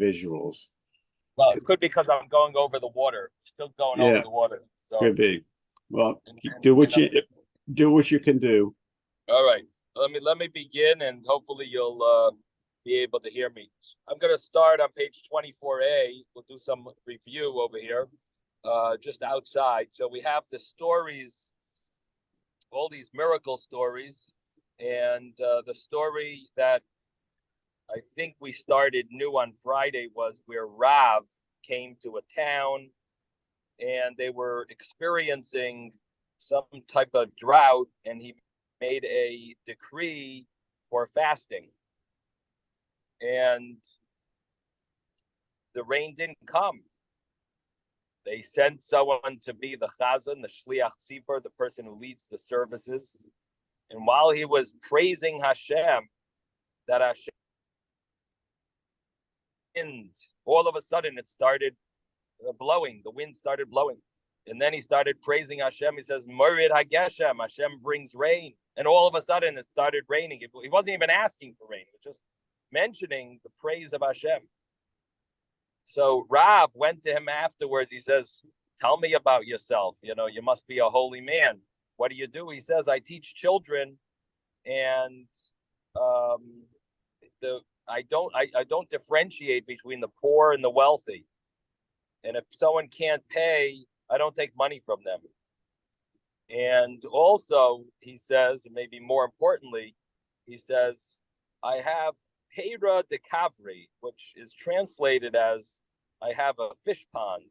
visuals. Well, it could be because I'm going over the water, still going over Yeah, the water. So could be. Well, and, do what and you can do. all right. Let me begin, and hopefully you'll be able to hear me. I'm going to start on page 24a. We'll do some review over here, just outside. So we have the stories, all these miracle stories, and the story that I think we started new on Friday was where Rav came to a town, and they were experiencing some type of drought, and he made a decree for fasting. And the rain didn't come. They sent someone to be the chazan, the shliach tzipor, the person who leads the services. And while he was praising Hashem, that Hashem, all of a sudden it started blowing. The wind started blowing. And then he started praising Hashem. He says, Morid HaGeshem, Hashem brings rain. And all of a sudden it started raining. He wasn't even asking for rain. He was just mentioning the praise of Hashem. So Rav went to him afterwards. He says, tell me about yourself. You know, you must be a holy man. What do you do? He says, I teach children, and I don't differentiate between the poor and the wealthy. And if someone can't pay, I don't take money from them. And also, he says, and maybe more importantly, he says, I have Hera de Kavri, which is translated as I have a fish pond.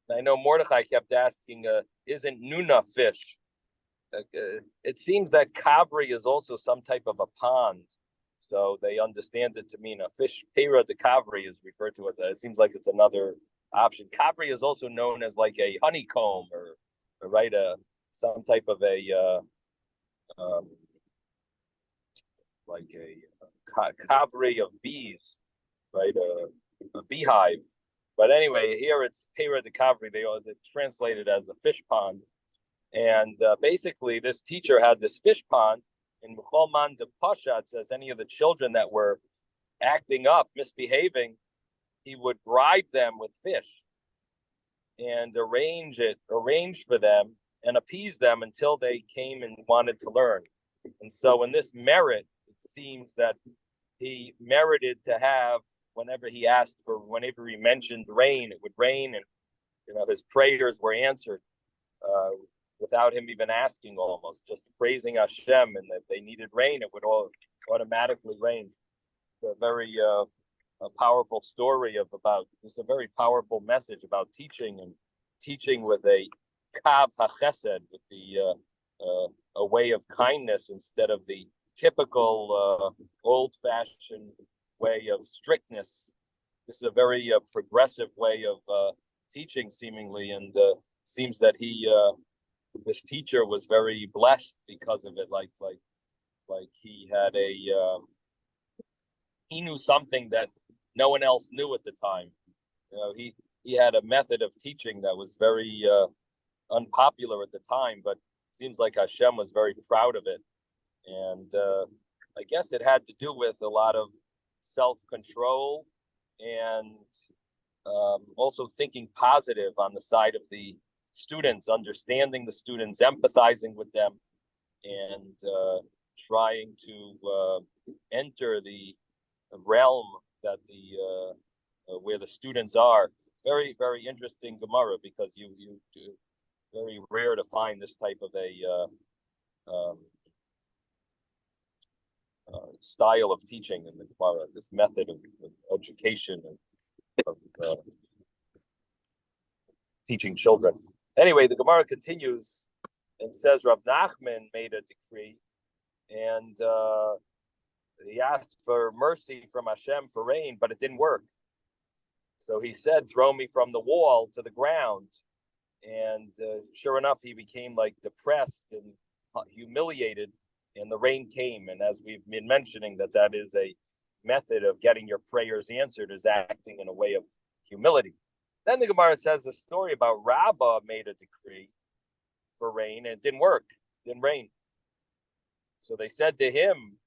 And I know Mordechai kept asking, isn't Nuna fish? It seems that Kavri is also some type of a pond. So they understand it to mean a fish. Hera de Kavri is referred to as that. It seems like it's another option. Kavri is also known as like a honeycomb or right, some type of a like a kavri of bees, right? A beehive. But anyway, here it's Pera de Kavri. They translate it as a fish pond. And basically, this teacher had this fish pond. In Mucholman de Pasha, it says any of the children that were acting up, misbehaving, he would bribe them with fish and arrange for them and appease them until they came and wanted to learn. And so in this merit, it seems that he merited to have, whenever he mentioned rain, it would rain, and his prayers were answered without him even asking, almost just praising Hashem, and if they needed rain, it would all automatically rain. A very a powerful story it's a very powerful message about teaching with a kav hachesed, with the a way of kindness instead of the typical old-fashioned way of strictness. This is a very progressive way of teaching, seemingly, and seems that this teacher was very blessed because of it. Like he had he knew something that no one else knew at the time. He had a method of teaching that was very unpopular at the time, but it seems like Hashem was very proud of it. And I guess it had to do with a lot of self-control and also thinking positive on the side of the students, understanding the students, empathizing with them, and trying to enter the realm that where the students are. Very, very interesting Gemara, because you very rare to find this type of a style of teaching in the Gemara, this method of education and of teaching children. Anyway, the Gemara continues and says Rav Nachman made a decree, and he asked for mercy from Hashem for rain, but it didn't work. So he said, throw me from the wall to the ground. And sure enough, he became like depressed and humiliated, and the rain came. And as we've been mentioning, that is a method of getting your prayers answered, is acting in a way of humility. Then the Gemara says a story about Rabbah made a decree for rain, and it didn't work, didn't rain. So they said to him,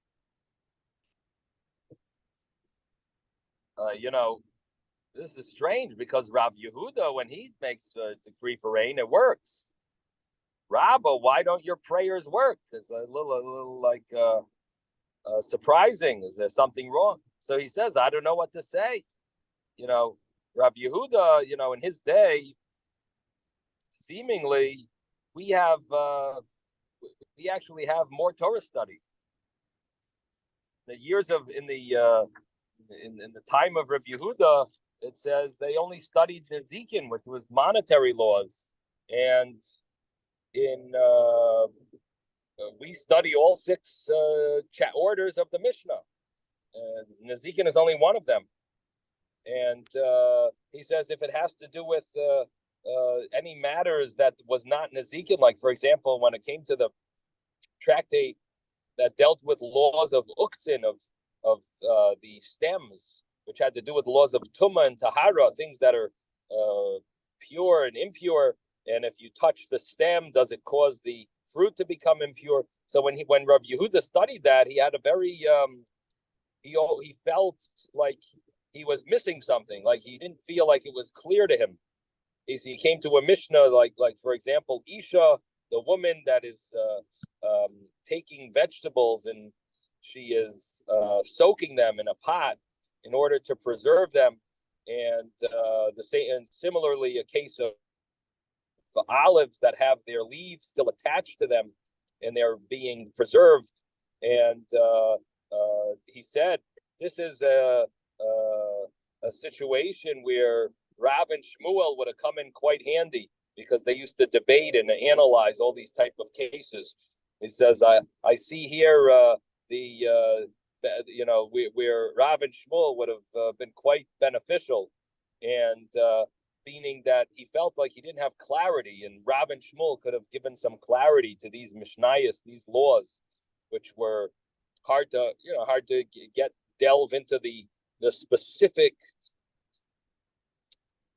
you know, this is strange because Rav Yehuda, when he makes a decree for rain, it works. Rabba, why don't your prayers work? It's a little like surprising. Is there something wrong? So he says, I don't know what to say. You know, Rav Yehuda, you know, in his day, seemingly we actually have more Torah study. The years of in the time of Rabbi Yehuda, it says they only studied Nezikin, which was monetary laws, and in we study all six orders of the Mishnah. Nezikin is only one of them, and he says if it has to do with any matters that was not Nezikin, like for example, when it came to the tractate that dealt with laws of uktzin, of the stems, which had to do with laws of tuma and tahara, things that are pure and impure. And if you touch the stem, does it cause the fruit to become impure? So when Rabbi Yehuda studied that, he had a very he felt like he was missing something, like he didn't feel like it was clear to him. He came to a Mishnah like for example, Isha, the woman that is taking vegetables and she is soaking them in a pot in order to preserve them, and and similarly a case of olives that have their leaves still attached to them and they're being preserved. And he said this is a situation where Rav and Shmuel would have come in quite handy, because they used to debate and analyze all these type of cases. He says, I see here you know, where Rav and Shmuel would have been quite beneficial, and meaning that he felt like he didn't have clarity, and Rav and Shmuel could have given some clarity to these Mishnayos, these laws, which were hard to delve into the specific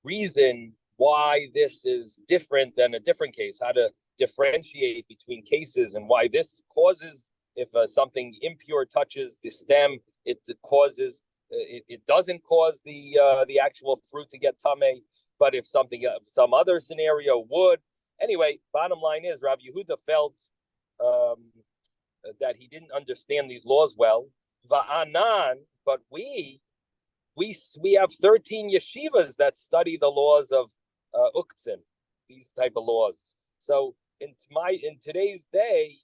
reason why this is different than a different case, how to differentiate between cases, and why this causes, if something impure touches the stem, it causes, it doesn't cause the actual fruit to get tame, but if some other scenario would. Anyway, bottom line is Rabbi Yehuda felt that he didn't understand these laws well. Va'anan, but we have 13 yeshivas that study the laws of uktzin, these type of laws. So in today's day,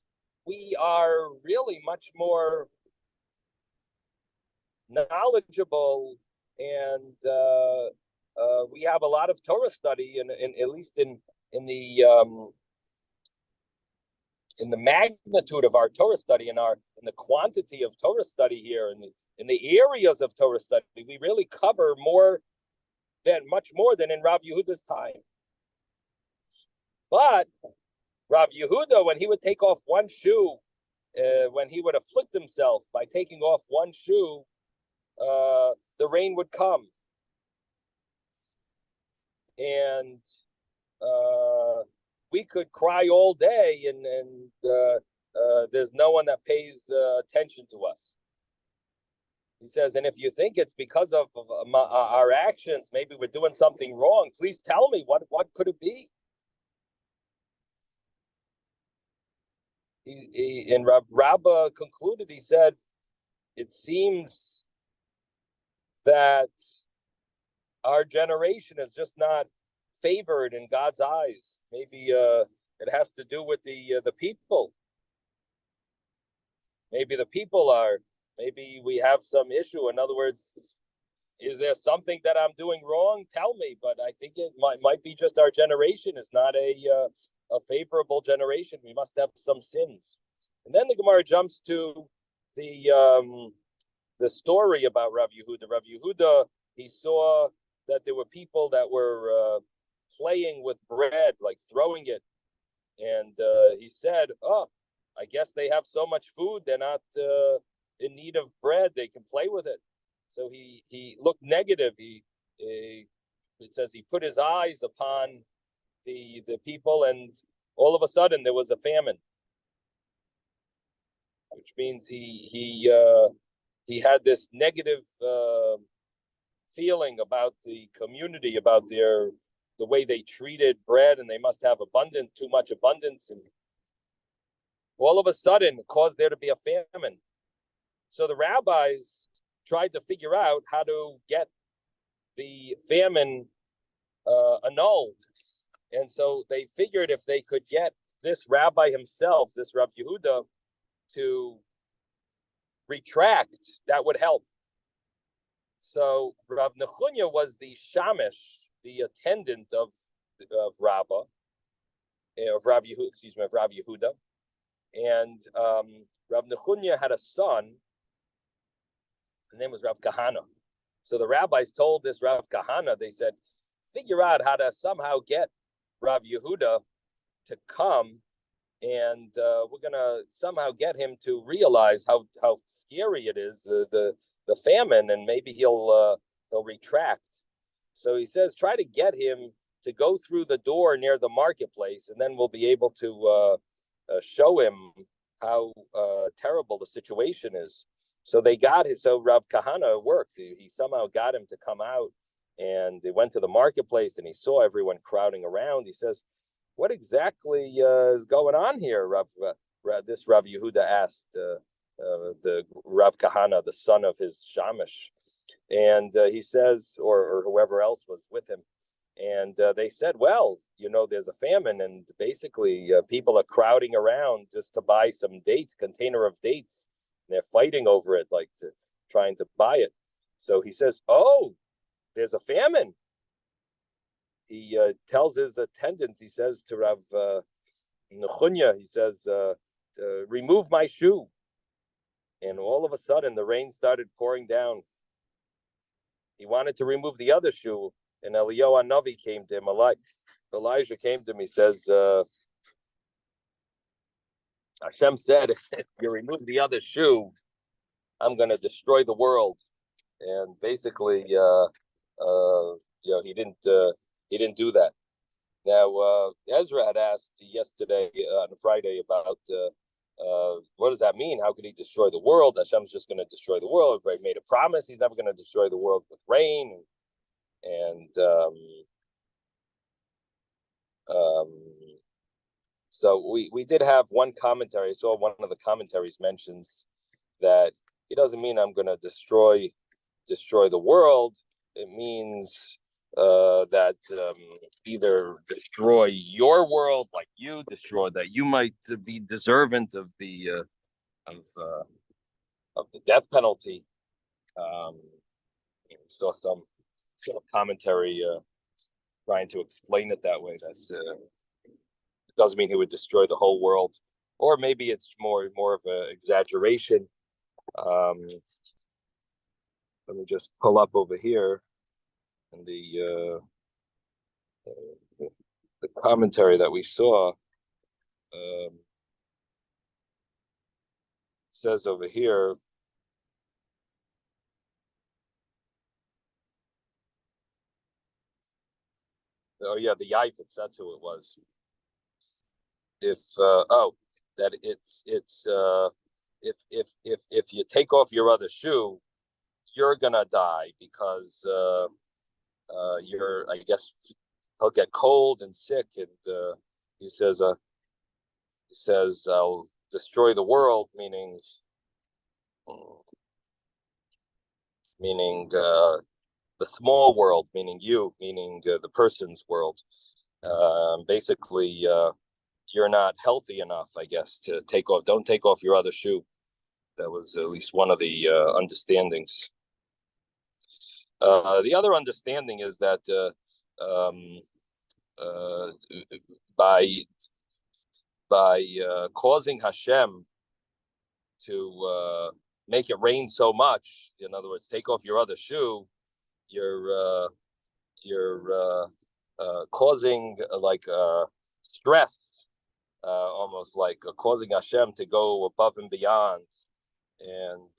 we are really much more knowledgeable, and we have a lot of Torah study, and at least in the magnitude of our Torah study, in the quantity of Torah study here, in the areas of Torah study, we really cover much more than in Rav Yehuda's time. But Rav Yehuda, when he would take off one shoe, when he would afflict himself by taking off one shoe, the rain would come, and we could cry all day, and there's no one that pays attention to us. He says, and if you think it's because of our actions, maybe we're doing something wrong, please tell me, what could it be? And Rabbah concluded, he said, it seems that our generation is just not favored in God's eyes. Maybe it has to do with the people. Maybe the people maybe we have some issue. In other words, is there something that I'm doing wrong? Tell me. But I think it might be just our generation is not a favorable generation. We must have some sins. And then the Gemara jumps to the story about Rav Yehuda. Rav Yehuda, he saw that there were people that were playing with bread, like throwing it. And he said, oh, I guess they have so much food, they're not in need of bread, they can play with it. So he looked negative. It says he put his eyes upon the people, and all of a sudden there was a famine, which means he had this negative feeling about the community, about the way they treated bread, and they must have too much abundance, and all of a sudden it caused there to be a famine. So the rabbis tried to figure out how to get the famine annulled. And so they figured if they could get this rabbi himself, this Rav Yehuda, to retract, that would help. So Rav Nechunya was the shamish, the attendant of Rav Yehuda. And Rav Nechunya had a son. His name was Rav Kahana. So the rabbis told this Rav Kahana, they said, figure out how to somehow get Rav Yehuda to come, and we're gonna somehow get him to realize how scary it is, the famine, and maybe he'll retract. So he says, try to get him to go through the door near the marketplace, and then we'll be able to show him how terrible the situation is. So they got it. So Rav Kahana worked. He somehow got him to come out, and they went to the marketplace, and he saw everyone crowding around. He says, what exactly is going on here, this Rav Yehuda asked the Rav Kahana, the son of his shamish. And he says, or whoever else was with him, and they said, well, there's a famine, and basically people are crowding around just to buy some dates, container of dates. And they're fighting over it, trying to buy it. So he says, oh, there's a famine. He tells his attendants, he says to Rav Nechunya, he says, remove my shoe. And all of a sudden, the rain started pouring down. He wanted to remove the other shoe, and Eliyahu Hanavi came to him. Elijah came to him. He says, Hashem said, if you remove the other shoe, I'm going to destroy the world. And basically, he didn't do that. Now, Ezra had asked yesterday on Friday about what does that mean? How could he destroy the world? Hashem's just going to destroy the world. Everybody made a promise. He's never going to destroy the world with rain. And so we did have one commentary. I saw one of the commentaries mentions that it doesn't mean I'm going to destroy the world. It means that either destroy your world, like you destroy, that you might be deserving of the death penalty. Saw some sort of commentary trying to explain it that way. That's it doesn't mean he would destroy the whole world, or maybe it's more of an exaggeration. Let me just pull up over here. And the commentary that we saw says over here, oh yeah, the Yifits, that's who it was. That it's if you take off your other shoe, you're gonna die because I guess he'll get cold and sick, and he says I'll destroy the world, meaning the small world, meaning you, meaning the person's world. Basically, you're not healthy enough, I guess, to don't take off your other shoe. That was at least one of the understandings. The other understanding is that by causing Hashem to make it rain so much, in other words, take off your other shoe, you're causing stress, almost like causing Hashem to go above and beyond, and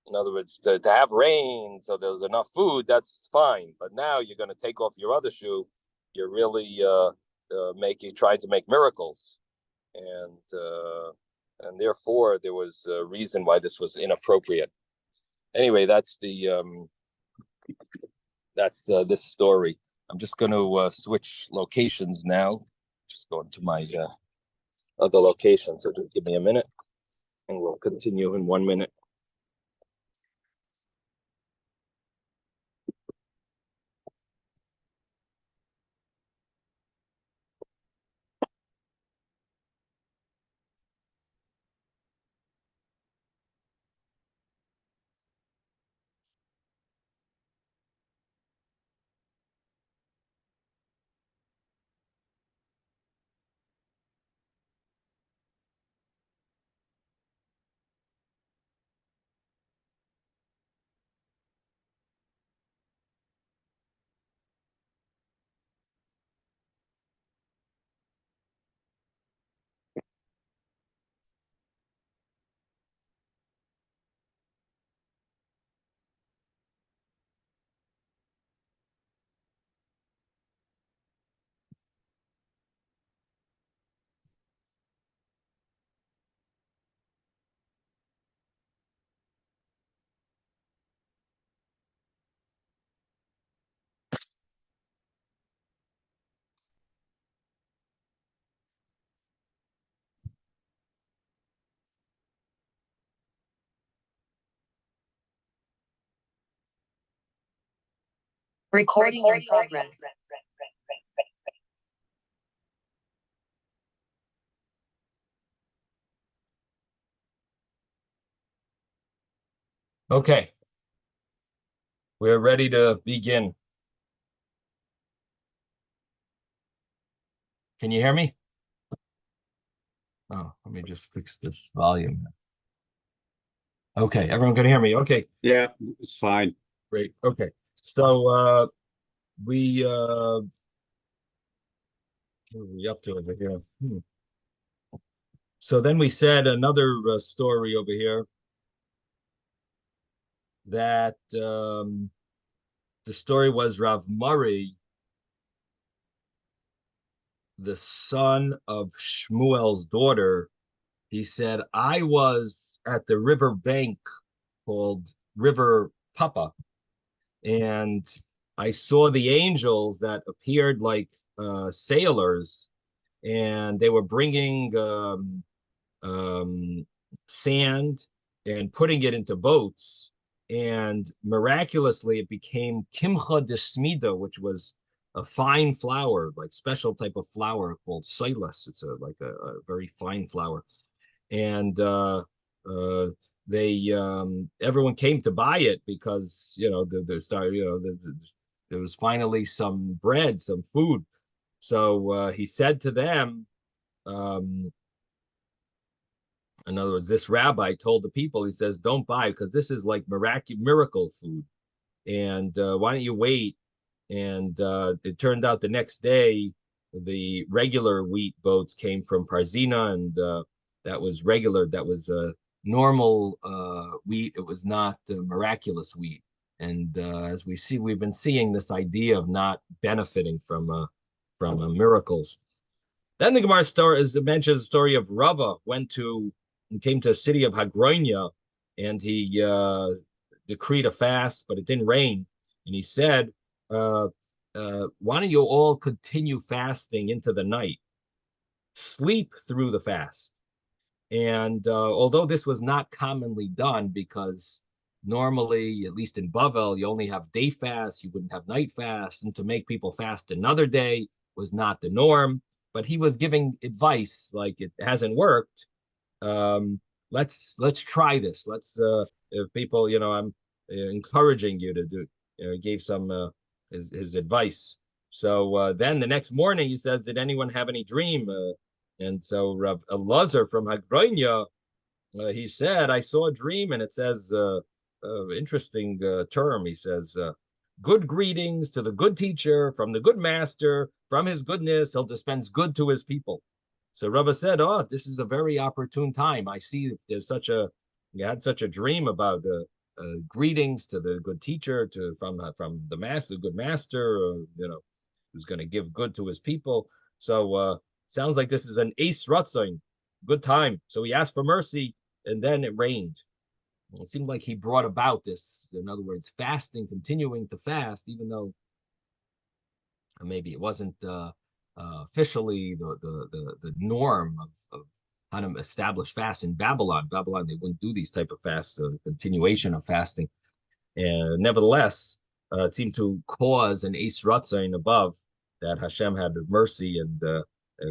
in other words, to have rain so there's enough food, that's fine. But now you're going to take off your other shoe. You're really trying to make miracles, and therefore there was a reason why this was inappropriate. anyway, that's this story. I'm just going to switch locations now. Just going to my other location. So just give me a minute, and we'll continue in 1 minute. Recording in progress. Okay, we're ready to begin. Can you hear me? Oh, let me just fix this volume. Okay, everyone can hear me. Okay, Yeah, it's fine. great. Okay, so we what are we up to over here? So then we said another story over here that the story was Rav Murray, the son of Shmuel's daughter. He said, I was at the river bank called River Papa, and I saw the angels that appeared like sailors, and they were bringing sand and putting it into boats. And miraculously, it became kimcha de smida, which was a fine flour, like special type of flour called silas. It's a very fine flour. And they everyone came to buy it because there was finally some bread, some food. So he said to them, in other words, this rabbi told the people, he says, don't buy because this is like miracle food. And why don't you wait? And it turned out the next day, the regular wheat boats came from Parzina, and that was regular. That was normal wheat. It was not miraculous wheat. And as we see, we've been seeing this idea of not benefiting from miracles. Then the Gemara story mentions the story of Rava came to the city of Hagronia, and he decreed a fast, but it didn't rain. And he said, why don't you all continue fasting into the night? Sleep through the fast. And although this was not commonly done, because normally, at least in Bavel, you only have day fasts, you wouldn't have night fasts, and to make people fast another day was not the norm. But he was giving advice like it hasn't worked. Let's try this. Let's if people, I'm encouraging you to do. Gave some his advice. So then the next morning he says, "Did anyone have any dream?" And so Rav Elazar from Hagronia, he said, "I saw a dream," and it says, interesting term. He says, "Good greetings to the good teacher from the good master. From his goodness, he'll dispense good to his people." So Rava said, "Oh, this is a very opportune time. I see if there's you had such a dream about greetings to the good teacher, from the master, the good master, who's going to give good to his people. So sounds like this is an ace ratzon, good time." So he asked for mercy, and then it rained. It seemed like he brought about this, in other words, fasting, continuing to fast, even though maybe it wasn't officially the norm of how to establish fast in Babylon. Babylon, they wouldn't do these type of fasts, continuation of fasting. And nevertheless, it seemed to cause an Eis Ratzain above, that Hashem had mercy and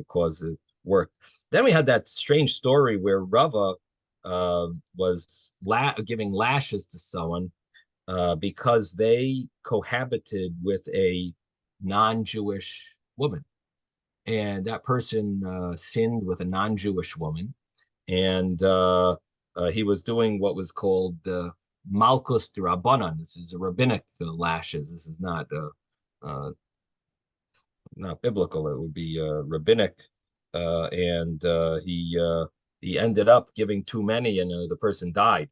caused it work. Then we had that strange story where Rava was giving lashes to someone because they cohabited with a non-Jewish woman. And that person sinned with a non-Jewish woman. And he was doing what was called Malkus D'Rabbanan. This is a rabbinic lashes. This is not biblical. It would be rabbinic. And he ended up giving too many, and the person died.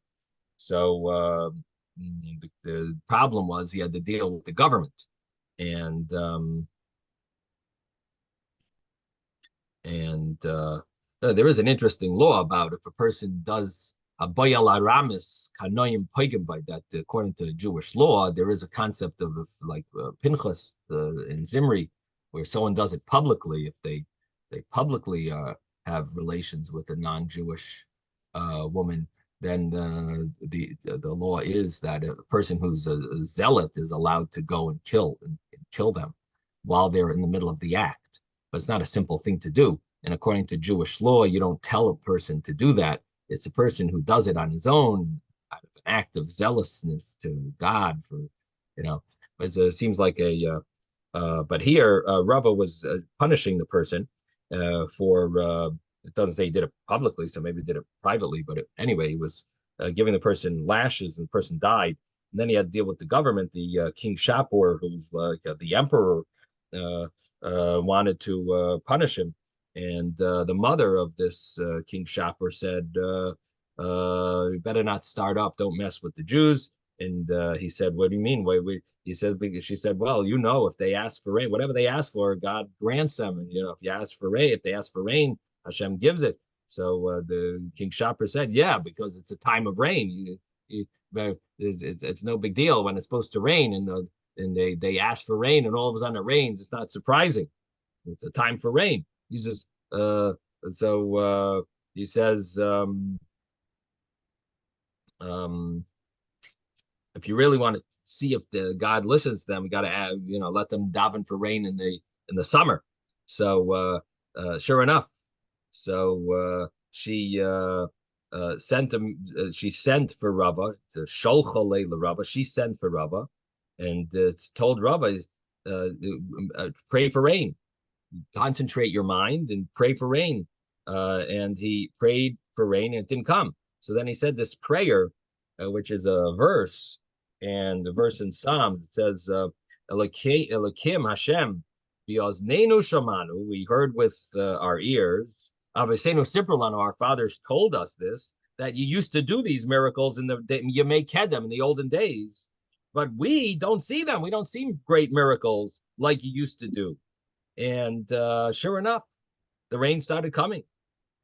So the problem was he had to deal with the government, and there is an interesting law about if a person does a bayal aramis kanoim poigim by that. According to Jewish law, there is a concept of like Pinchas in Zimri, where someone does it publicly. If they publicly have relations with a non-Jewish woman, then the law is that a person who's a zealot is allowed to go and kill them while they're in the middle of the act. But it's not a simple thing to do. And according to Jewish law, you don't tell a person to do that. It's a person who does it on his own, out of an act of zealousness to God But it seems like but here Rava was punishing the person for, it doesn't say he did it publicly, so maybe he did it privately, but anyway, he was giving the person lashes and the person died. And then he had to deal with the government. The King Shapur, who's like the emperor, wanted to punish him. And the mother of this King Shapur said, you better not start up, don't mess with the Jews. And he said, what do you mean? She said, well, if they ask for rain, whatever they ask for, God grants them. And, if they ask for rain, Hashem gives it. So the King Shapur said, yeah, because it's a time of rain. It's no big deal when it's supposed to rain, and they ask for rain, and all of a sudden it rains. It's not surprising. It's a time for rain. He says, he says, if you really want to see if God listens to them, we got to let them daven for rain in the summer. So sure enough, so she sent him. She sent for Rava to Sholcha Rava. She sent for Rava, and told Rava, pray for rain. Concentrate your mind and pray for rain. And he prayed for rain, and it didn't come. So then he said this prayer, which is a verse, and the verse in Psalms. It says, Elokim Hashem, bi'oznenu shamanu, we heard with our ears. Avesenu siprulanu, our fathers told us this, that you used to do these miracles in the Yemei Kedem, in the olden days, but we don't see them. We don't see great miracles like you used to do. And sure enough, the rain started coming.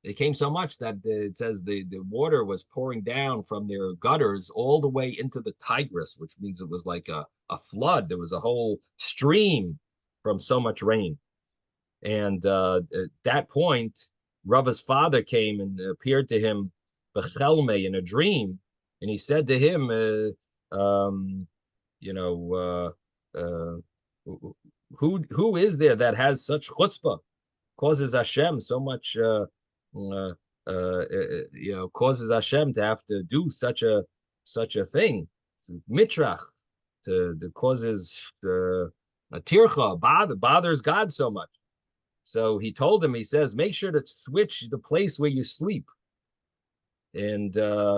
It came so much that it says the water was pouring down from their gutters all the way into the Tigris, which means it was like a flood. There was a whole stream from so much rain. And at that point, Rava's father came and appeared to him Bechelme in a dream. And he said to him, who is there that has such chutzpah, causes Hashem so much causes Hashem to have to do such a thing, mitrach, to causes a tircha, bothers God so much. So he told him, he says, make sure to switch the place where you sleep. And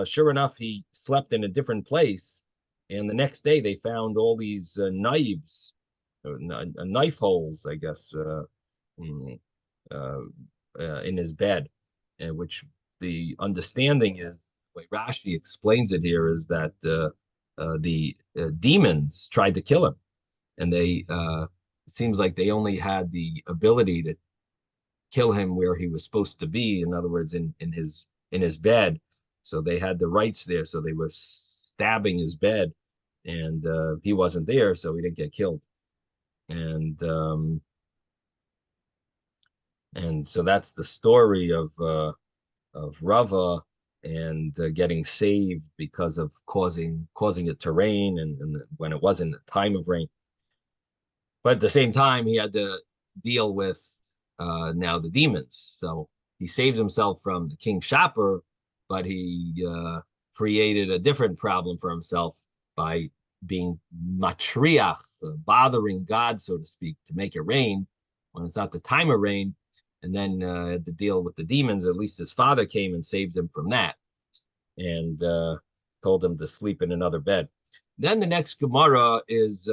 sure enough, he slept in a different place. And the next day they found all these knives, knife holes, I guess, in his bed, and which the understanding is, the way Rashi explains it here, is that the demons tried to kill him, and it seems like they only had the ability to kill him where he was supposed to be. In other words, in his bed. So they had the rights there. So they were stabbing his bed, and he wasn't there, so he didn't get killed. And so that's the story of Rava and getting saved because of causing it to rain, and when it wasn't a time of rain. But at the same time, he had to deal with now the demons. So he saved himself from the king Shapur, but he created a different problem for himself by being matriach, bothering God, so to speak, to make it rain when it's not the time of rain. And then had to deal with the demons. At least his father came and saved him from that, and told him to sleep in another bed. Then the next Gemara is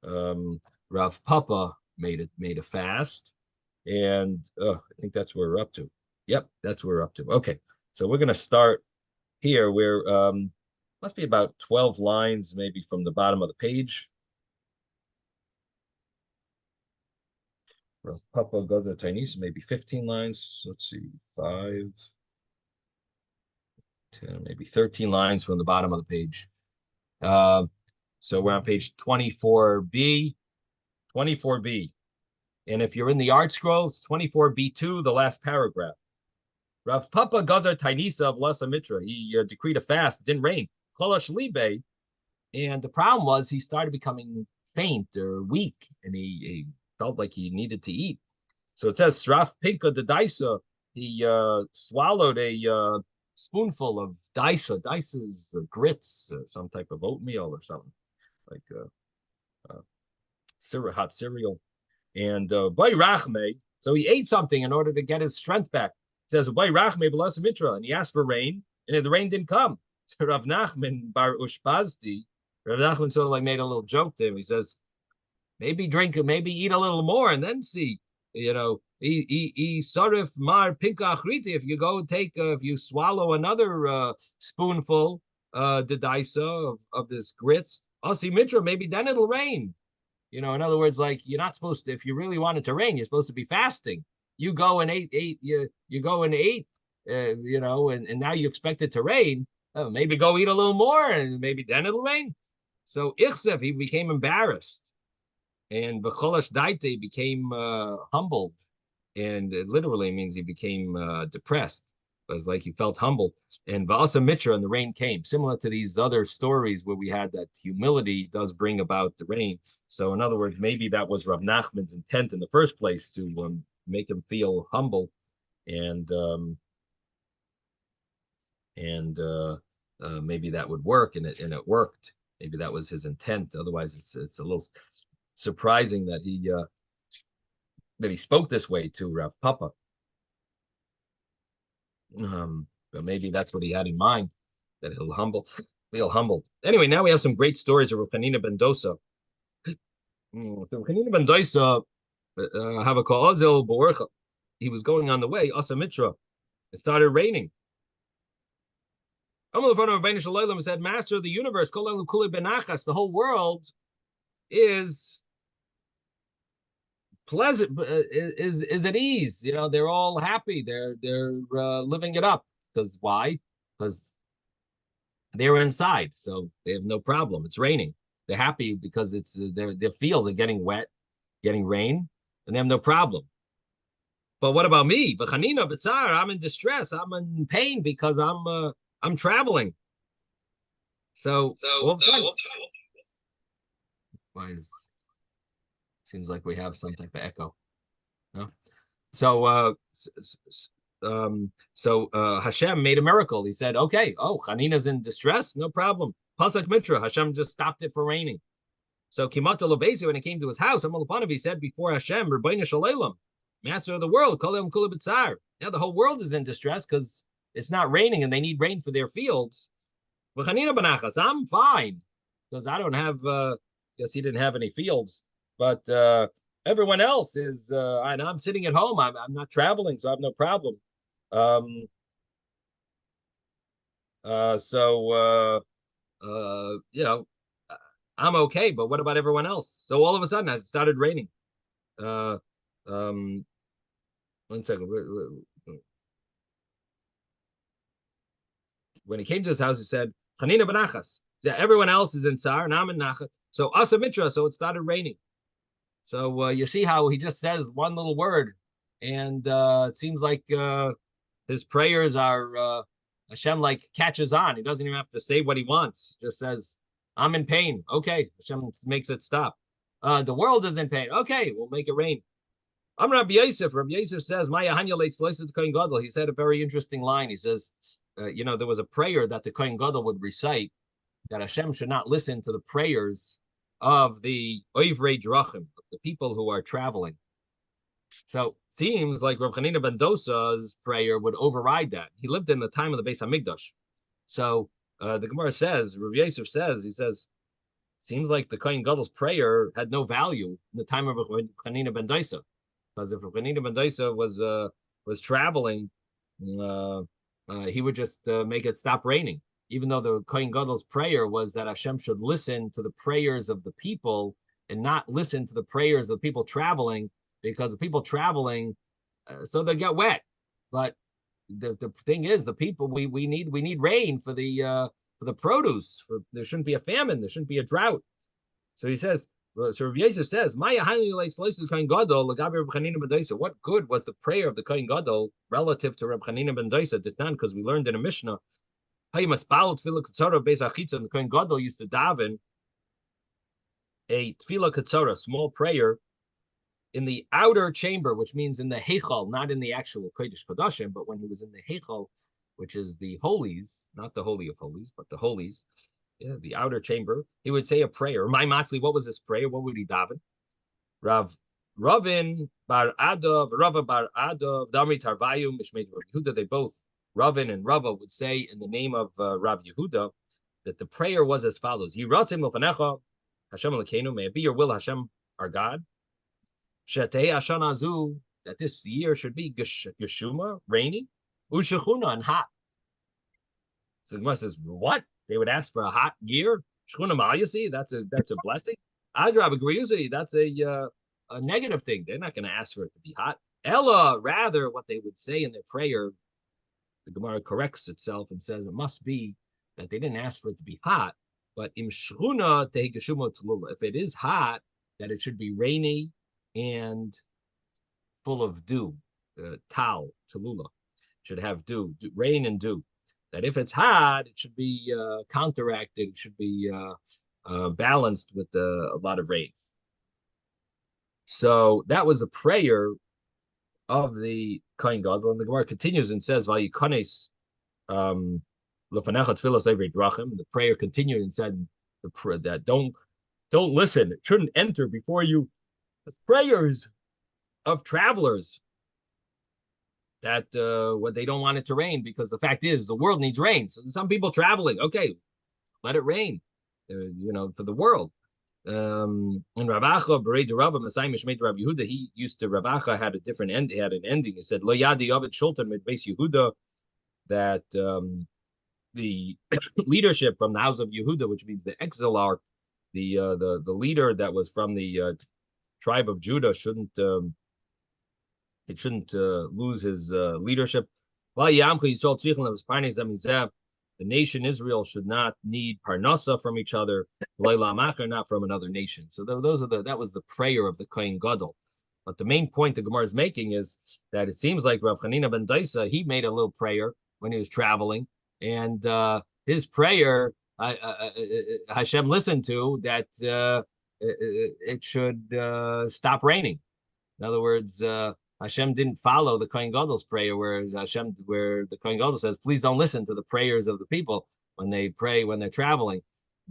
Rav Papa made a fast, and I think that's where we're up to. Yep, that's where we're up to. Okay, so we're gonna start here. We're must be about 12 lines, maybe from the bottom of the page. Rav Papa goes to Taanis, maybe 15 lines. Let's see, 5, 10, maybe 13 lines from the bottom of the page. So we're on page 24b. 24b. And if you're in the art scrolls, 24b2, the last paragraph. Rav Papa Gazar Tainisa of Lasa Mitra. He decreed a fast. It didn't rain. Kolosh Libe. And the problem was he started becoming faint or weak, and he felt like he needed to eat. So it says, Sraf Pinka de Daisa. He swallowed a spoonful of daisa. Daisa is grits, some type of oatmeal or something, like hot cereal. And Bay Rachme, so he ate something in order to get his strength back. It says, Bay Rachme B'las Mitra, and he asked for rain, and the rain didn't come. Rav Nachman Bar Ushpazdi, Rav Nachman sort of like made a little joke to him. He says, maybe eat a little more and then see. He sort of mar pinka achriti. If you go take, if you swallow another spoonful, the daisa of this grits, Asi Mitra, maybe then it'll rain. In other words, like you're not supposed to. If you really want it to rain, you're supposed to be fasting. You go and ate. You go and ate. And now you expect it to rain. Maybe go eat a little more, and maybe then it'll rain. So Ichsev, he became embarrassed, and V'cholash Daite became humbled, and it literally means he became depressed. It was like he felt humble. And V'asa Mitra, and the rain came, similar to these other stories where we had that humility does bring about the rain. So in other words, maybe that was Rav Nachman's intent in the first place, to make him feel humble, and maybe that would work, and it worked. Maybe that was his intent. Otherwise, it's a little surprising that he spoke this way to Rav Papa. But maybe that's what he had in mind, that he'll feel humbled. Anyway, now we have some great stories of Chanina ben Dosa. Chanina ben Dosa have a call. He was going on the way. Asa Mitra. It started raining. Said, Master of the universe, the whole world is pleasant, is at ease. They're all happy. They're living it up. Because why? Because they're inside, so they have no problem. It's raining. They're happy because it's their fields are getting wet, getting rain, and they have no problem. But what about me? V'chanina b'tzar, I'm in distress. I'm in pain because I'm traveling. So all of a sudden, seems like we have some type of echo. No? So Hashem made a miracle. He said, okay, Chanina's in distress, no problem. Pasuk Mitra, Hashem just stopped it from raining. So Kimata Lobesi, when it came to his house, he said before Hashem, Rabbeinu Shalom, Master of the world, Kolam Kula B'tzar. Now the whole world is in distress because it's not raining and they need rain for their fields. V'chanina b'nachas, I'm fine because I don't have, guess he didn't have any fields, but everyone else is, and I'm sitting at home. I'm not traveling, so I have no problem. I'm okay, but what about everyone else? So all of a sudden it started raining. 1 second. When he came to his house, he said, Chanina benachas. Yeah, everyone else is in Tsar, and I'm in Nachas. So Asa Mitra, so it started raining. So you see how he just says one little word, and it seems like his prayers are Hashem like catches on. He doesn't even have to say what he wants. He just says, "I'm in pain." Okay, Hashem makes it stop. The world is in pain. Okay, we'll make it rain. I'm Rabbi Yosef. Rabbi Yosef says, "Maya Hanya late the Kohen Gadol." He said a very interesting line. He says, there was a prayer that the Kohen Gadol would recite that Hashem should not listen to the prayers of the Oivrei Drachim, the people who are traveling. So it seems like Rav Chanina ben Dosa's prayer would override that. He lived in the time of the Beis Hamikdash. So the Gemara says, Rav Yosef says, he says, seems like the Kohen Gadol's prayer had no value in the time of Rav Chanina ben Dosa. Because if Rav Chanina ben Dosa was traveling, he would just make it stop raining. Even though the Kohen Gadol's prayer was that Hashem should listen to the prayers of the people and not listen to the prayers of the people traveling, because the people traveling, so they get wet. But the thing is, the people we need rain for the produce. There shouldn't be a famine. There shouldn't be a drought. So he says. So Rav Yosef says, what good was the prayer of the Kohen Gadol relative to Reb Chanina ben Dosa? Because we learned in a Mishnah, the Kohen Gadol used to daven a tefillah katzara, small prayer, in the outer chamber, which means in the heichal, not in the actual kodesh kodashim, but when he was in the heichal, which is the holies, not the holy of holies, but the holies. Yeah, the outer chamber, he would say a prayer. My Matzli, what was his prayer? What would he daven? Ravin bar Adar, Rava bar Adar, Dami Tarvayu, Mishmei Yehuda. They both, Ravin and Rava, would say in the name of Rav Yehuda that the prayer was as follows: Yiratim ufanecha, Hashem Elokeinu, may it be your will, Hashem, our God. Shetei Hashan Azu, that this year should be Geshuma, rainy, Ushechuna, and hot. So the Gemara says, what? They would ask for a hot year. Shchuna Malyasi, that's a blessing. Adrab Agriyusi, that's a negative thing. They're not going to ask for it to be hot. Ella, rather, what they would say in their prayer, the Gemara corrects itself and says it must be that they didn't ask for it to be hot, but im shchuna tehigashuma talula. If it is hot, that it should be rainy and full of dew. Tal talula should have dew, rain and dew. That if it's hot, it should be counteracted. It should be balanced with a lot of rain. So that was a prayer of the Kohen Gadol, and the Gemara continues and says, "Vayikones lefanecha tefillas every drachim." The prayer continued and said that don't listen. It shouldn't enter before you the prayers of travelers. That what they don't want it to rain, because the fact is the world needs rain. So some people traveling, okay, let it rain, for the world. And Ravacha Berei Rabba Masai Mishmeit Rav Yehuda, he used to Ravacha had a different end. He had an ending. He said Lo Yadi Ovid Shultan mit Beis Yehuda, that the leadership from the house of Yehuda, which means the exilarch, the leader that was from the tribe of Judah, shouldn't lose his leadership. The nation Israel should not need parnasa from each other, not from another nation. So that was the prayer of the Kohen Gadol. But the main point the Gemara is making is that it seems like Rav Chanina ben Dosa, he made a little prayer when he was traveling, and his prayer Hashem listened to, that it should stop raining. In other words, Hashem didn't follow the Kohen Gadol's prayer, where the Kohen Gadol says, please don't listen to the prayers of the people when they pray when they're traveling,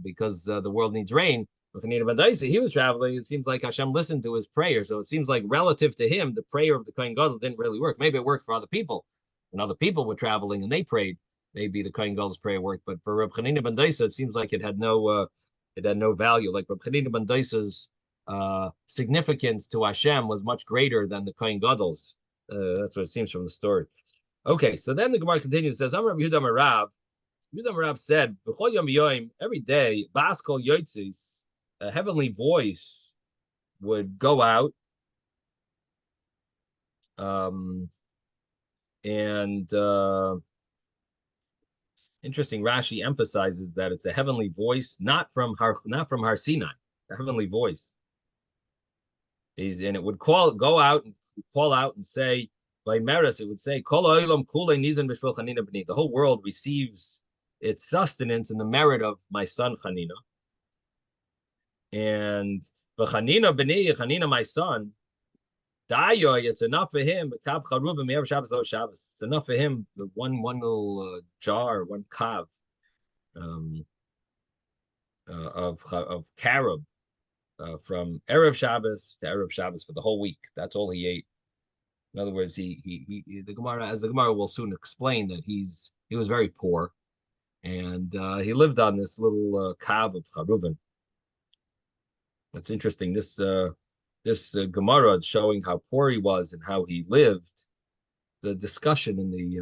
because the world needs rain. With Chanina ben Dosa, he was traveling. It seems like Hashem listened to his prayer. So it seems like relative to him, the prayer of the Kohen Gadol didn't really work. Maybe it worked for other people. When other people were traveling and they prayed, maybe the Kohen Gadol's prayer worked. But for Reb Chanina ben Dosa, it seems like it had no value. Like Reb Chanina ben Dosa's significance to Hashem was much greater than the Kohen Gadol's. That's what it seems from the story. Okay, so then the Gemara continues, says, Amar Rabbi Yehuda Marav. Yehuda Marav said, B'chol yom yoim, every day, Baskol Yotzis, a heavenly voice would go out, and Interesting. Rashi emphasizes that it's a heavenly voice, not from Har Sinai, a heavenly voice. And it would go out and say, by Meres, it would say, the whole world receives its sustenance in the merit of my son Chanina. And Chanina, my son, it's enough for him. It's enough for him. The one little jar, one kav of carob from Erev Shabbos to Erev Shabbos for the whole week. That's all he ate. In other words, the Gemara will soon explain, that he was very poor, and he lived on this little kav of charuvin. That's interesting. This Gemara showing how poor he was and how he lived. The discussion in the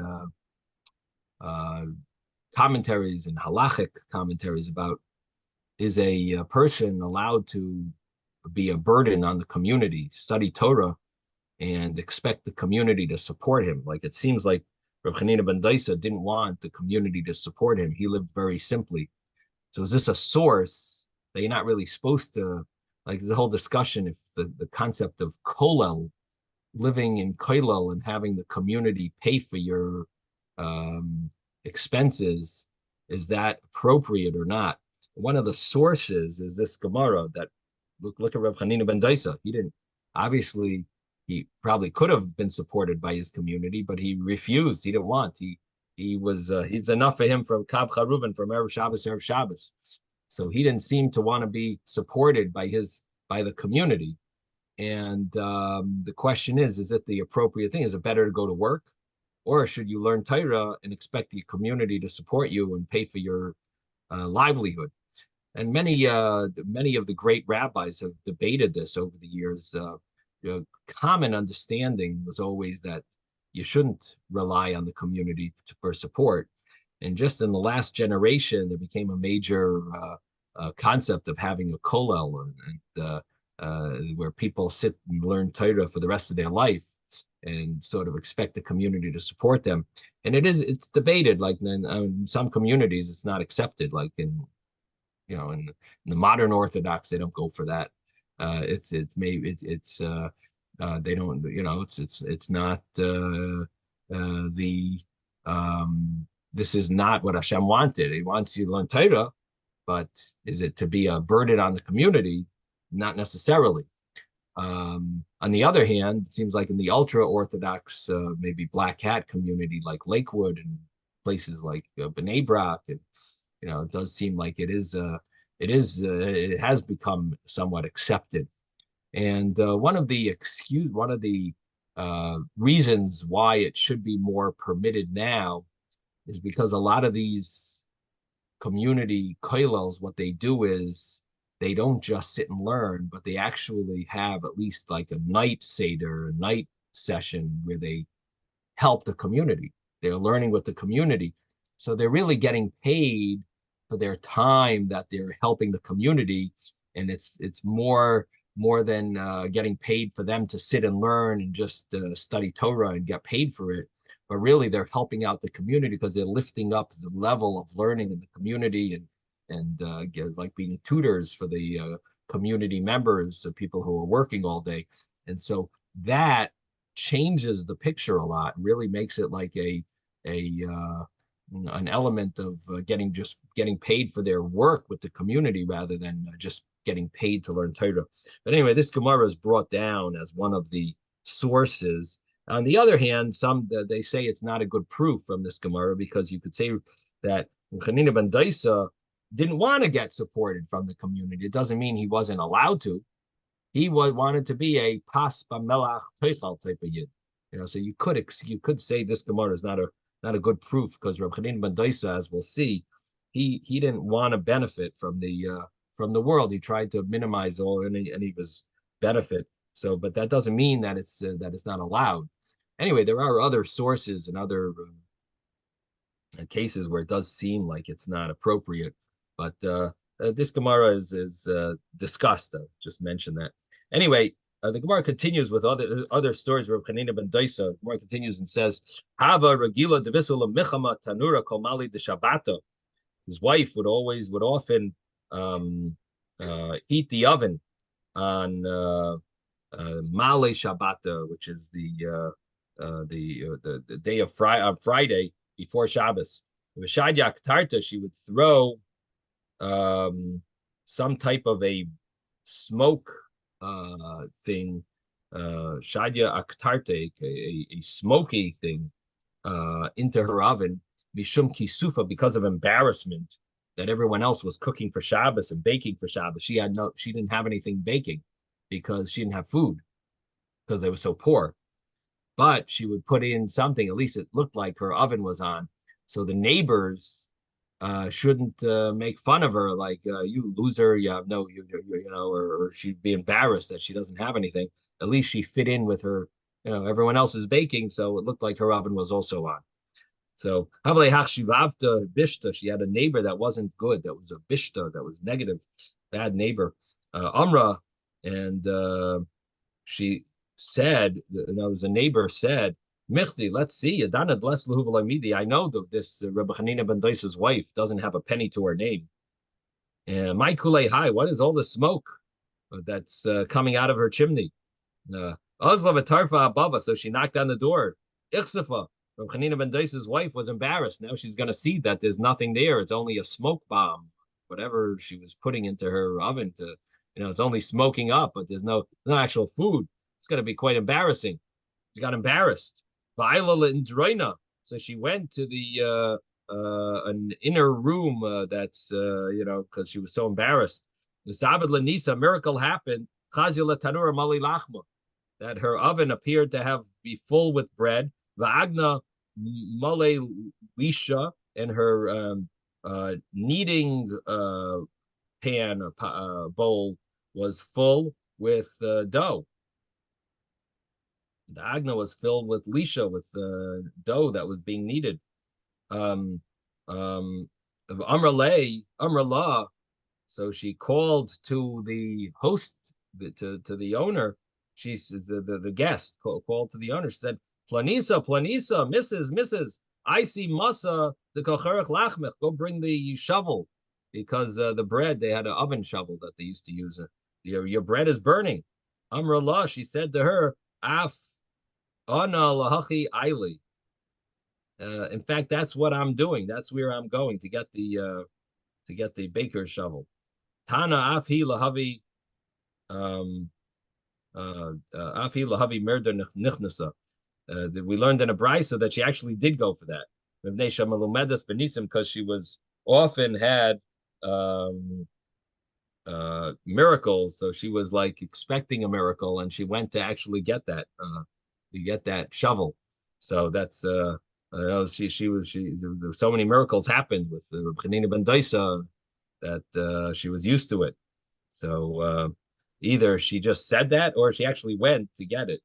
commentaries and halachic commentaries about, is a person allowed to be a burden on the community, study Torah, and expect the community to support him? Like, it seems like Rav Chanina ben Daisa didn't want the community to support him. He lived very simply. So is this a source that you're not really supposed to, like, there's a whole discussion if the concept of kolel, living in kollel and having the community pay for your expenses, is that appropriate or not? One of the sources is this Gemara that, look at Rav Chanina ben Daisa. Obviously, he probably could have been supported by his community, but he refused. He didn't want. He's enough for him from Kav Charuvin, from Erev Shabbos to Erev Shabbos. So he didn't seem to want to be supported by the community. And the question is it the appropriate thing? Is it better to go to work, or should you learn Torah and expect the community to support you and pay for your livelihood? And many of the great rabbis have debated this over the years. Common understanding was always that you shouldn't rely on the community for support. And just in the last generation, there became a major concept of having a kollel, where people sit and learn Torah for the rest of their life and sort of expect the community to support them. And it's debated. Like in some communities, it's not accepted. Like in the modern Orthodox, they don't go for that. They don't, it's not this is not what Hashem wanted. He wants you to learn Torah, but is it to be a burden on the community? Not necessarily. On the other hand, it seems like in the ultra-Orthodox, maybe Black Hat community like Lakewood and places like B'nai Brak, it does seem like it has become somewhat accepted. And one of the reasons why it should be more permitted now is because a lot of these community kollels, what they do is they don't just sit and learn, but they actually have at least like a night seder, a night session where they help the community. They're learning with the community. So they're really getting paid for their time that they're helping the community. And it's more than getting paid for them to sit and learn and just study Torah and get paid for it. But really, they're helping out the community because they're lifting up the level of learning in the community and like being tutors for the community members, the people who are working all day. And so that changes the picture a lot, really makes it like an element of getting paid for their work with the community rather than just getting paid to learn Torah. But anyway, this Gemara is brought down as one of the sources. On the other hand, they say it's not a good proof from this Gemara, because you could say that Chanina ben Daisa didn't want to get supported from the community. It doesn't mean he wasn't allowed to. He wanted to be a pas b'melach teichal type of yid. So you could say this Gemara is not a good proof, because Rav Chanina ben Daisa, as we'll see, he didn't want to benefit from the world. He tried to minimize all any of his benefit. So, but that doesn't mean that it's not allowed. Anyway, there are other sources and other cases where it does seem like it's not appropriate. But this Gemara is discussed. Just mention that. Anyway, the Gemara continues with other stories. Reb Chanina ben Doisa. The Gemara continues and says, "Hava regila devisula michama tanura komali de Shabbato." His wife would often heat the oven on Male Shabbata, which is the day of Friday before Shabbos. V'shadyak tarta, she would throw some type of a smoke thing, shadya aktarte, a smoky thing, into her oven, mishum kisufa, because of embarrassment that everyone else was cooking for Shabbos and baking for Shabbos. She didn't have anything baking because she didn't have food because they were so poor. But she would put in something, at least it looked like her oven was on. So the neighbors shouldn't make fun of her, like, you loser, you have no, or she'd be embarrassed that she doesn't have anything. At least she fit in with her, everyone else is baking, so it looked like her oven was also on. So, bishta, she had a neighbor that wasn't good, that was a bishta, that was negative, bad neighbor, Amra, and she said, a neighbor said, Michti, let's see. I know that this Rebbe Chanina ben Doisa's wife doesn't have a penny to her name. And my kulei hai, what is all the smoke that's coming out of her chimney? Ozla v'tarfa abava, so she knocked on the door. Ichsefa, Rebbe Chanina ben Doisa's wife was embarrassed. Now she's going to see that there's nothing there. It's only a smoke bomb, whatever she was putting into her oven to, it's only smoking up, but there's no actual food. It's going to be quite embarrassing. She got embarrassed. So she went to the an inner room that's because she was so embarrassed. The miracle happened. That her oven appeared to be full with bread. Va'agna male lisha, and her kneading pan bowl was full with dough. The agna was filled with lisha, with dough that was being kneaded. Amrala, so she called to the host, to the owner. She says the guest called to the owner. She said, Planisa, Mrs. I see masa the kocharech lachmech. Go bring the shovel, because the bread, they had an oven shovel that they used to use. Your bread is burning. Amrala, she said to her, Af Ana lahachi aili. In fact, that's what I'm doing. That's where I'm going to get the baker's shovel. Tana afi lahavi murder nichnasa. We learned in a brisa that she actually did go for that. Because she was often had miracles, so she was like expecting a miracle, and she went to actually get that shovel. So that's there were so many miracles happened with Reb Chanina ben Doisa that she was used to it. So either she just said that or she actually went to get it.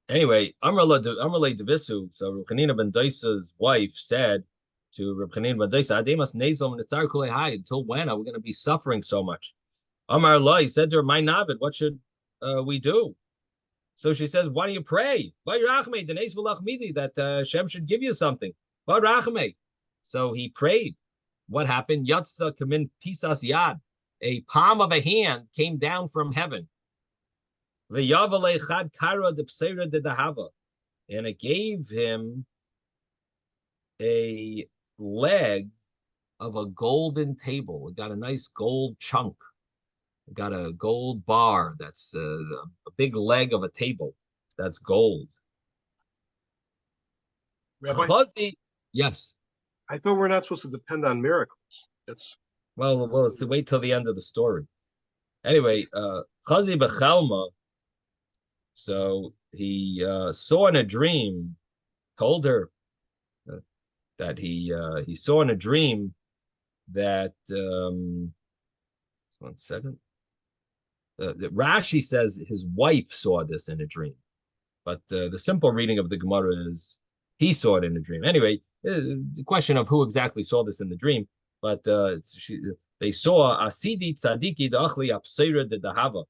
Anyway, Amrle Devisu, so Reb Chanina ben Doisa's wife said to Reb Chanina ben Doisa, Ademas Nezom Nitzar Kulei Hai, until when are we going to be suffering so much? Amar Allah, he said to her, my Navid, what should we do? So she says, why don't you pray? That Hashem should give you something. So he prayed. What happened? Yatsa kamin pisas yad. A palm of a hand came down from heaven. And it gave him a leg of a golden table. It got a nice gold chunk. It got a gold bar. That's a big leg of a table. That's gold. Rabbi, yes. I thought we're not supposed to depend on miracles. That's well, let's wait till the end of the story. Anyway, Chazi Bechelma, so he saw in a dream, told her that he saw in a dream that one second. Rashi says his wife saw this in a dream, but the simple reading of the Gemara is he saw it in a dream. Anyway, the question of who exactly saw this in the dream, but they saw Asidi Tzadiki Dachli Apseira de Dahava,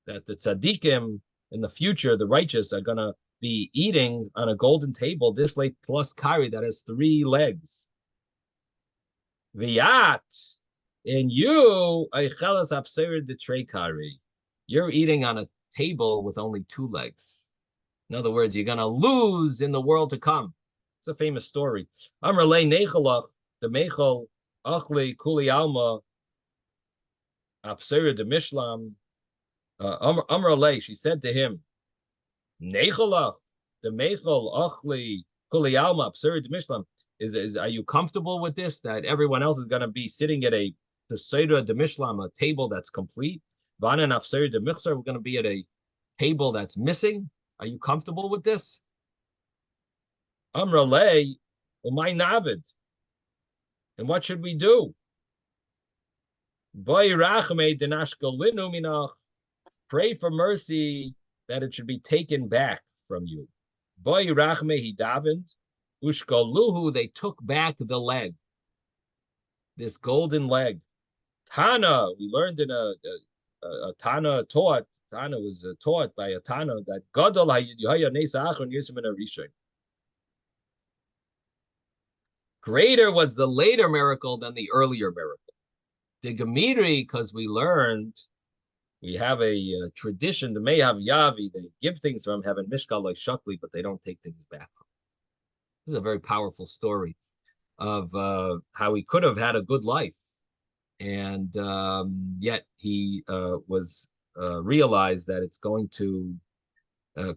that the Tzadikim in the future, the righteous, are going to be eating on a golden table, this late plus kari that has 3 legs. V'yat, and you, Eichelas Apseira de Trei Kari, you're eating on a table with only 2 legs. In other words, you're going to lose in the world to come. It's a famous story. Amrlei Nechalach, the Mechel, Achli Kuli Alma, Apsera de Mishlam, Amrlei, she said to him, Nechalach, the Mechel, Achli Kuli Alma, Apsera de Mishlam, are you comfortable with this? That everyone else is going to be sitting at a Pesera de Mishlam, a table that's complete. Vana and Apsera de Michsar, we're going to be at a table that's missing. Are you comfortable with this? Amralei, my navid. And what should we do? Pray for mercy that it should be taken back from you. He davened. Ushkaluhu, they took back the leg, this golden leg. Tana, we learned in a Tana taught. Tana was taught by a Tana that Gadol greater was the later miracle than the earlier miracle. The Gemiri, because we learned, we have a tradition, the Mehav Yavi, they give things from heaven, Mishkal like Shakli, but they don't take things back from. This is a very powerful story of how he could have had a good life, and yet he was realized that it's going to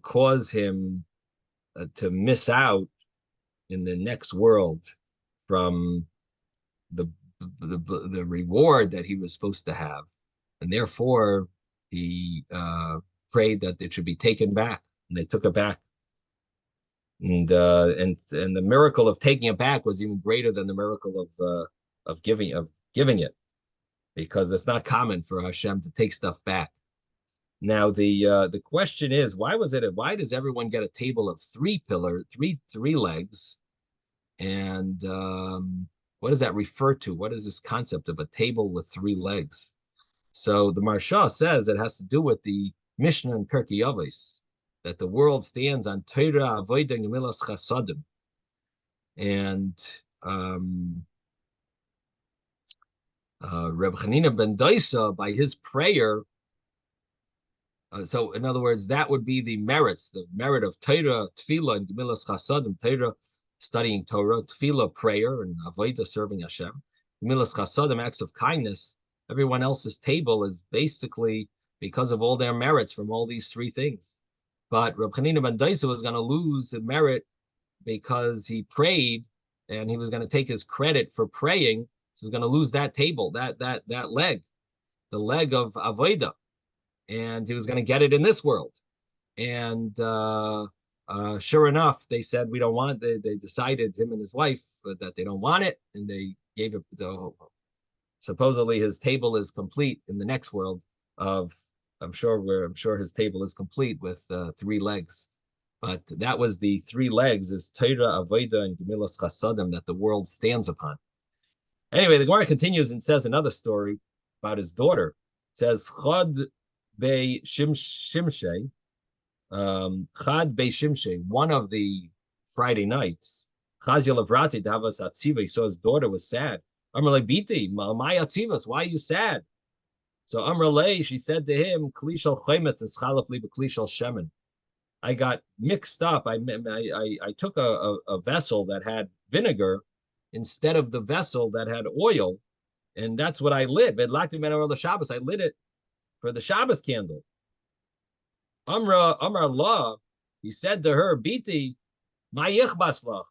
cause him to miss out in the next world from the reward that he was supposed to have, and therefore he prayed that it should be taken back, and they took it back, and the miracle of taking it back was even greater than the miracle of giving it, because it's not common for Hashem to take stuff back. Now the question is, why does everyone get a table of 3 legs, and what does that refer to? What is this concept of a table with 3 legs? So the Marsha says it has to do with the Mishnah in Pirkei Avos, that the world stands on Torah, Avodah, and Gemilas Chasadim, and Reb Chanina ben Daisa, by his prayer. So, in other words, that would be the merit of Torah, Tefillah, and Gemilas Chasadim. Torah, studying Torah; Tefillah, prayer; and Avodah, serving Hashem. Gemilas Chasadim, acts of kindness. Everyone else's table is basically because of all their merits from all these 3 things. But Reb Chanina ben Daisa was going to lose the merit because he prayed, and he was going to take his credit for praying. So he's going to lose that table, that leg, the leg of Avodah. And he was going to get it in this world. And sure enough, they said, we don't want it. They decided, him and his wife, that they don't want it. And they gave it, supposedly his table is complete in the next world of, I'm sure his table is complete with 3 legs. But that was the 3 legs, is Torah, Avodah, and Gemilas Chasadim, that the world stands upon. Anyway, the Gemara continues and says another story about his daughter. It says, Chad Bei Shimshei, one of the Friday nights, Chazil Avrati Davas Atziva, he saw his daughter was sad. Amrlei Biti, my Atzivas, why are you sad? So Amrlei, she said to him, Klishal Chaimetz and Schalaf Liba Klishal Shemen. I got mixed up. I took a vessel that had vinegar instead of the vessel that had oil, and that's what I lit. I lit it for the Shabbos candle. Amar Allah, he said to her, Biti, my yichbaslach.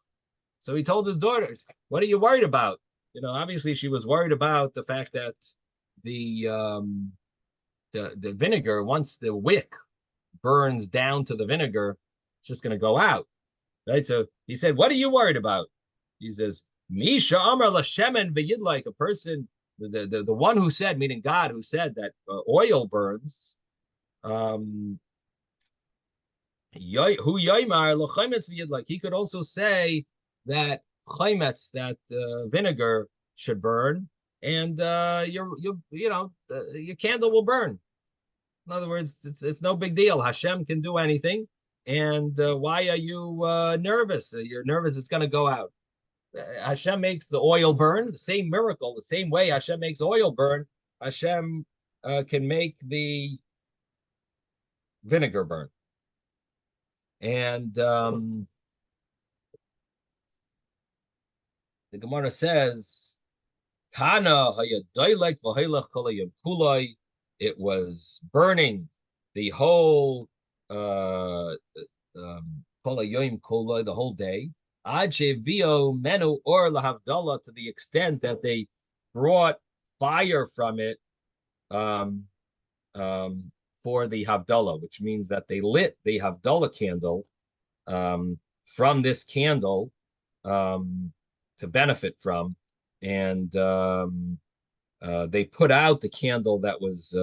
So he told his daughter, what are you worried about? Obviously she was worried about the fact that the vinegar, once the wick burns down to the vinegar, it's just going to go out, right? So he said, what are you worried about? He says, Misha Amar Lashemen v'yidlaik, a person, the one who said, meaning God, who said that oil burns, who Yaimar L'chaimetz v'yidlaik, he could also say that chaimetz, that vinegar, should burn. and your candle will burn. In other words, it's no big deal. Hashem can do anything. And why are you nervous? You're nervous it's going to go out. Hashem makes the oil burn. The same miracle, the same way Hashem makes oil burn, Hashem can make the vinegar burn. And the Gemara says, it was burning the whole the whole day. Menu or lahavdallah, to the extent that they brought fire from it for the havdalah, which means that they lit the havdalah candle from this candle to benefit from, and they put out the candle that was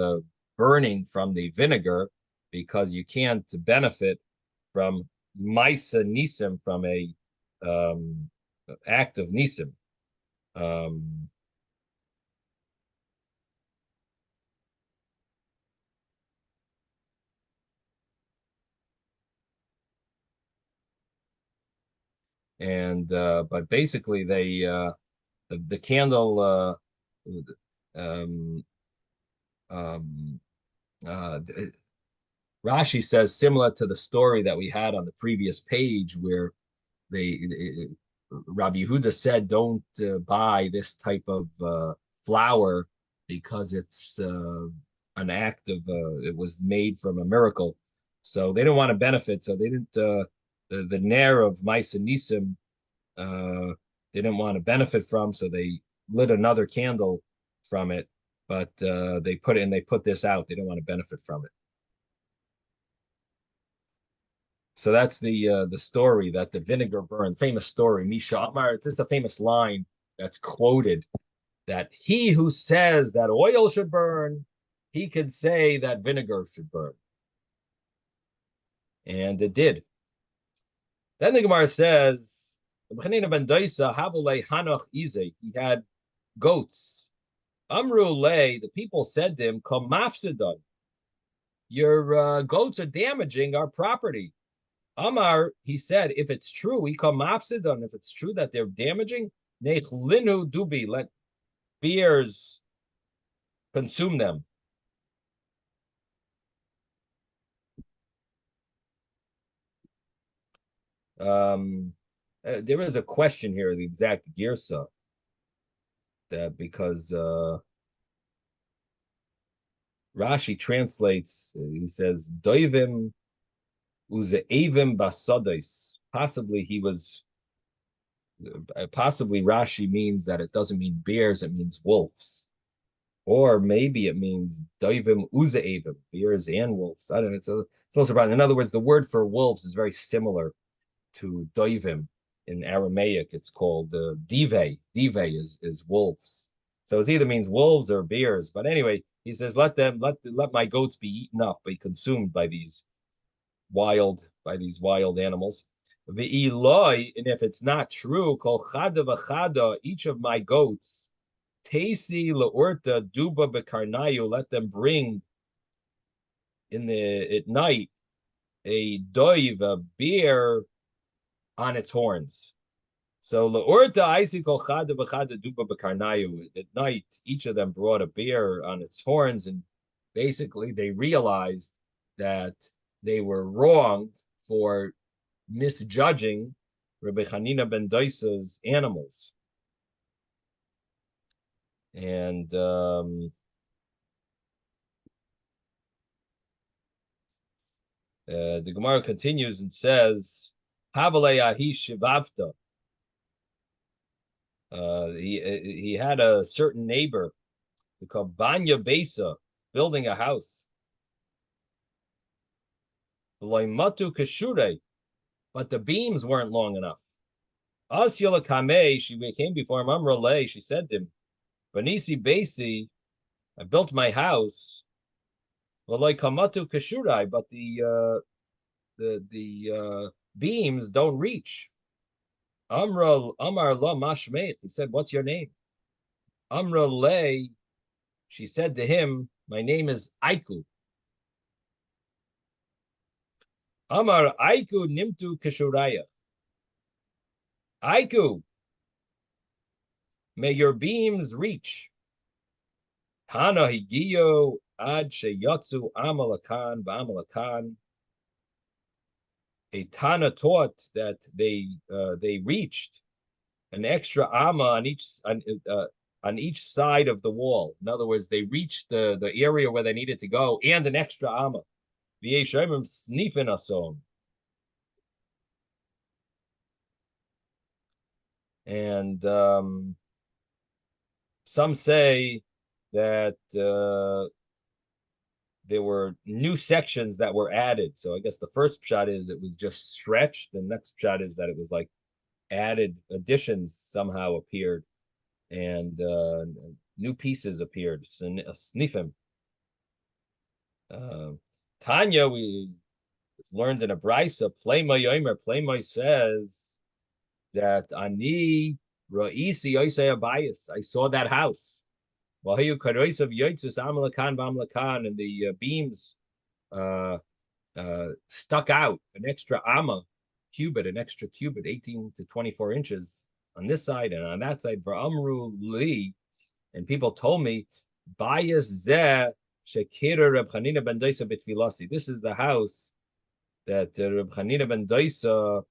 burning from the vinegar, because you can't benefit from Maisa Nisim, from a act of Nisim. But basically they the candle Rashi says, similar to the story that we had on the previous page, where Rabbi Yehuda said, don't buy this type of flour because it's an act of it was made from a miracle. So they didn't want to benefit. So they didn't the Ner of Maisa Nisim they didn't want to benefit from. So they lit another candle from it, but they put this out. They don't want to benefit from it. So that's the story that the vinegar burned. Famous story, Misha Amar. This is a famous line that's quoted, that he who says that oil should burn, he could say that vinegar should burn. And it did. Then the Gemara says, he had goats. Amrulay, the people said to him, Kom mafsidon, your goats are damaging our property. Amar, he said, if it's true, we come mafsidon, if it's true that they're damaging, nechlinu dubi, let bears consume them. There is a question here, the exact girsa, that because Rashi translates, he says, doivim uze'evim basadis. Possibly Rashi means that it doesn't mean bears, it means wolves. Or maybe it means doivim uze'evim, bears and wolves. I don't know, it's also surprising. In other words, the word for wolves is very similar to doivim. In Aramaic, it's called dive. Dive is wolves. So it either means wolves or bears. But anyway, he says, let my goats be eaten up, be consumed by these wild animals. The Eloi, and if it's not true, kol chada v'chada, each of my goats, tesi leorta duba bekarnayu, let them bring at night a doiv, a bear on its horns. So leorta aisi kol chada v'chada duba bekarnayu. At night, each of them brought a bear on its horns, and basically they realized that they were wrong for misjudging Rabbi Hanina ben Daisa's animals. And the Gemara continues and says, Havale ahi shivavta. He had a certain neighbor called Banya Besa, building a house. But the beams weren't long enough. Asyala Kame, she came before him, Amrale, she said to him, Banisi Basi, I built my house. But the beams don't reach. Amar la mashmeit. He said, what's your name? Amra Le, she said to him, my name is Aiku. Amar Aiku Nimtu Kishuraya. Aiku, may your beams reach. Hana Higiyo Ad Sheyatsu Amalakan Ba'amalakan. A Tana taught that they reached an extra amma on each side of the wall. In other words, they reached the area where they needed to go and an extra amma. V'yeshayim snifin ason. And some say that there were new sections that were added. So I guess the first shot is it was just stretched. The next shot is that it was like added additions somehow appeared, and new pieces appeared. Snifim. Tanya, we learned in a brisa. Playmay Yomer. Playmay says that ani ra'isi oisei abayis. I saw that house. Wahayu karois of yotzis amalakan b'amalakan, and the beams stuck out an extra amma cubit, an extra cubit, 18 to 24 inches on this side and on that side. For Amru Li, and people told me, Bayas Zeh Shekira Reb Chanina ben Doisa Bitfilasi. This is the house that Reb Chanina ben Doisa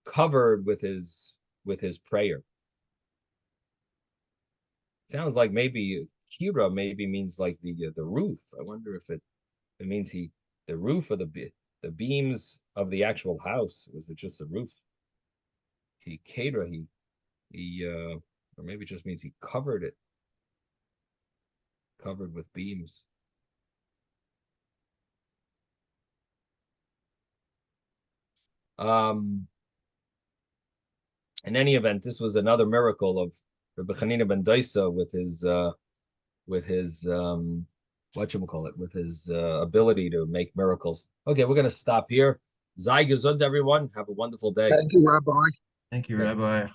covered with his prayer. Sounds like maybe Kira maybe means like the roof. I wonder if it means the roof of the beams of the actual house. Was it just a roof? He or maybe it just means he covered it, covered with beams. In any event, this was another miracle of Rabbi Chanina ben Doisa with his with his ability to make miracles. Okay, we're gonna stop here. Zai gesund, everyone. Have a wonderful day. Thank you, Rabbi. Thank you, Rabbi.